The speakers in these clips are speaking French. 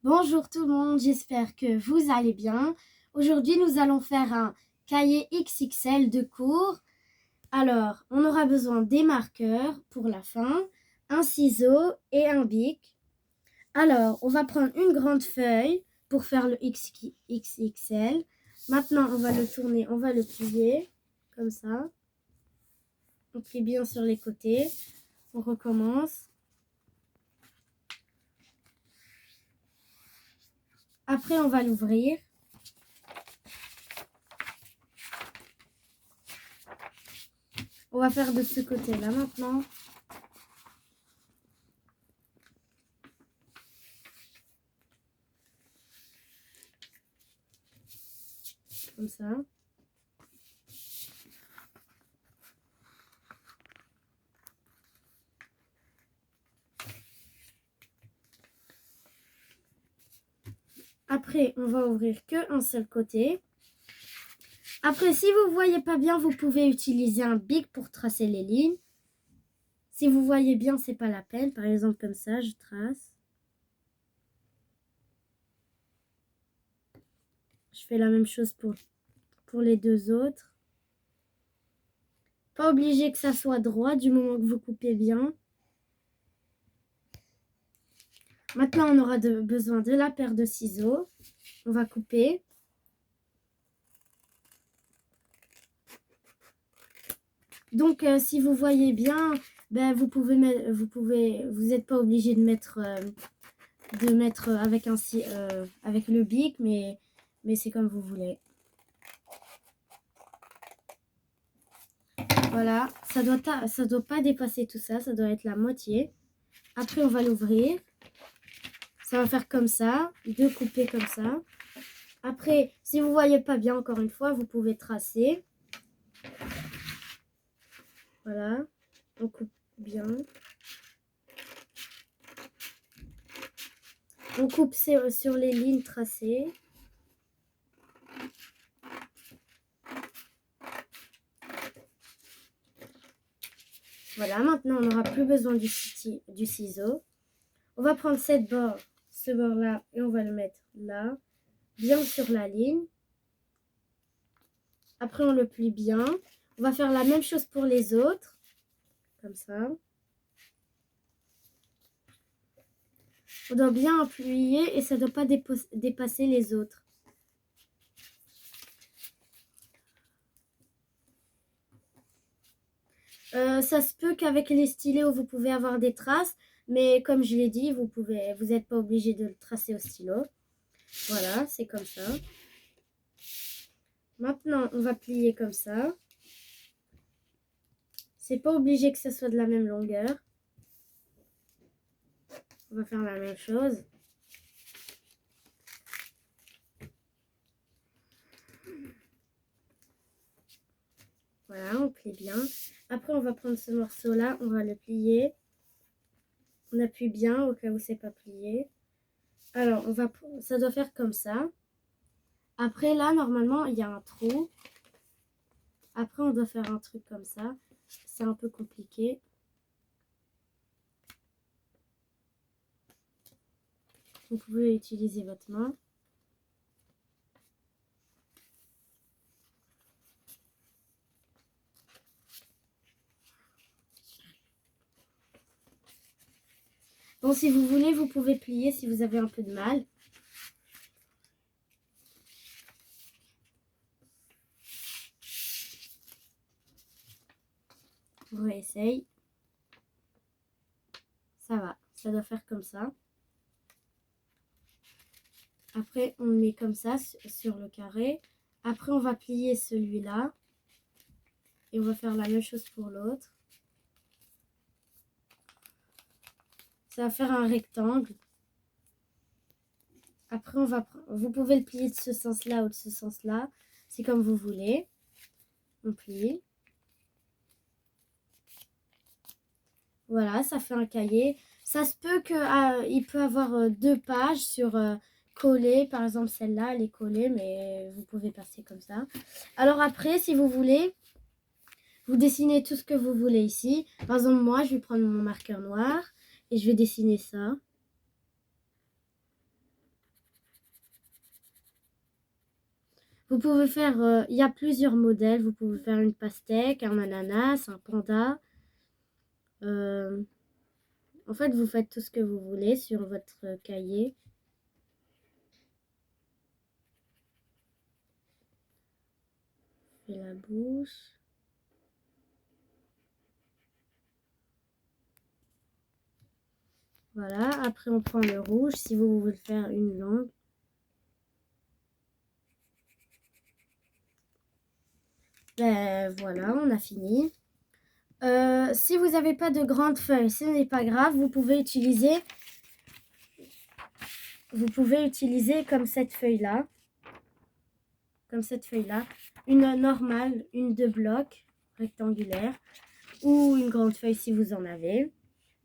Bonjour tout le monde, j'espère que vous allez bien. Aujourd'hui, nous allons faire un cahier XXL de cours. Alors, on aura besoin des marqueurs pour la fin, un ciseau et un bic. Alors, on va prendre une grande feuille pour faire le XXL. Maintenant, on va le tourner, on va le plier comme ça. On plie bien sur les côtés. On recommence. Après, on va l'ouvrir. On va faire de ce côté-là maintenant. Comme ça. Après, on va ouvrir qu'un seul côté. Après, si vous ne voyez pas bien, vous pouvez utiliser un bic pour tracer les lignes. Si vous voyez bien, c'est pas la peine. Par exemple, comme ça, je trace. Je fais la même chose pour les deux autres. Pas obligé que ça soit droit du moment que vous coupez bien. Maintenant, on aura besoin de la paire de ciseaux. On va couper. Donc, si vous voyez bien, ben, vous n'êtes pas obligé de mettre avec le bic, mais c'est comme vous voulez. Voilà, ça doit pas dépasser tout ça, ça doit être la moitié. Après, on va l'ouvrir. Ça va faire comme ça, deux coupés comme ça. Après, si vous voyez pas bien, encore une fois, vous pouvez tracer. Voilà, on coupe bien. On coupe sur les lignes tracées. Voilà, maintenant, on n'aura plus besoin du ciseau. On va prendre ce bord-là, et on va le mettre là, bien sur la ligne. Après, on le plie bien. On va faire la même chose pour les autres. Comme ça. On doit bien appuyer et ça ne doit pas dépasser les autres. Ça se peut qu'avec les stylos, vous pouvez avoir des traces. Mais comme je l'ai dit, vous n'êtes pas obligé de le tracer au stylo. Voilà, c'est comme ça. Maintenant, on va plier comme ça. C'est pas obligé que ce soit de la même longueur. On va faire la même chose. Voilà, on plie bien. Après, on va prendre ce morceau-là, on va le plier. On appuie bien au cas où c'est pas plié. Alors, ça doit faire comme ça. Après, là, normalement, il y a un trou. Après, on doit faire un truc comme ça. C'est un peu compliqué. Vous pouvez utiliser votre main. Bon, si vous voulez, vous pouvez plier si vous avez un peu de mal. On réessaye. Ça va, ça doit faire comme ça. Après, on le met comme ça sur le carré. Après, on va plier celui-là. Et on va faire la même chose pour l'autre. Ça va faire un rectangle. Après, vous pouvez le plier de ce sens-là ou de ce sens-là. C'est comme vous voulez. On plie. Voilà, ça fait un cahier. Ça se peut qu'il peut avoir 2 pages sur collées. Par exemple, celle-là, elle est collée, mais vous pouvez passer comme ça. Alors après, si vous voulez, vous dessinez tout ce que vous voulez ici. Par exemple, moi, je vais prendre mon marqueur noir et je vais dessiner ça. Vous pouvez faire, il y a plusieurs modèles. Vous pouvez faire une pastèque, un ananas, un panda. En fait, vous faites tout ce que vous voulez sur votre cahier. Et la bouche. Voilà, après on prend le rouge si vous voulez faire une langue. Ben voilà, on a fini. Si vous n'avez pas de grandes feuilles, ce n'est pas grave, vous pouvez utiliser comme cette feuille-là. Comme cette feuille-là. Une normale, une de bloc rectangulaire ou une grande feuille si vous en avez.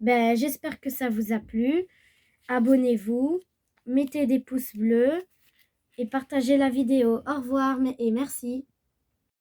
Ben, j'espère que ça vous a plu. Abonnez-vous, mettez des pouces bleus et partagez la vidéo. Au revoir et merci.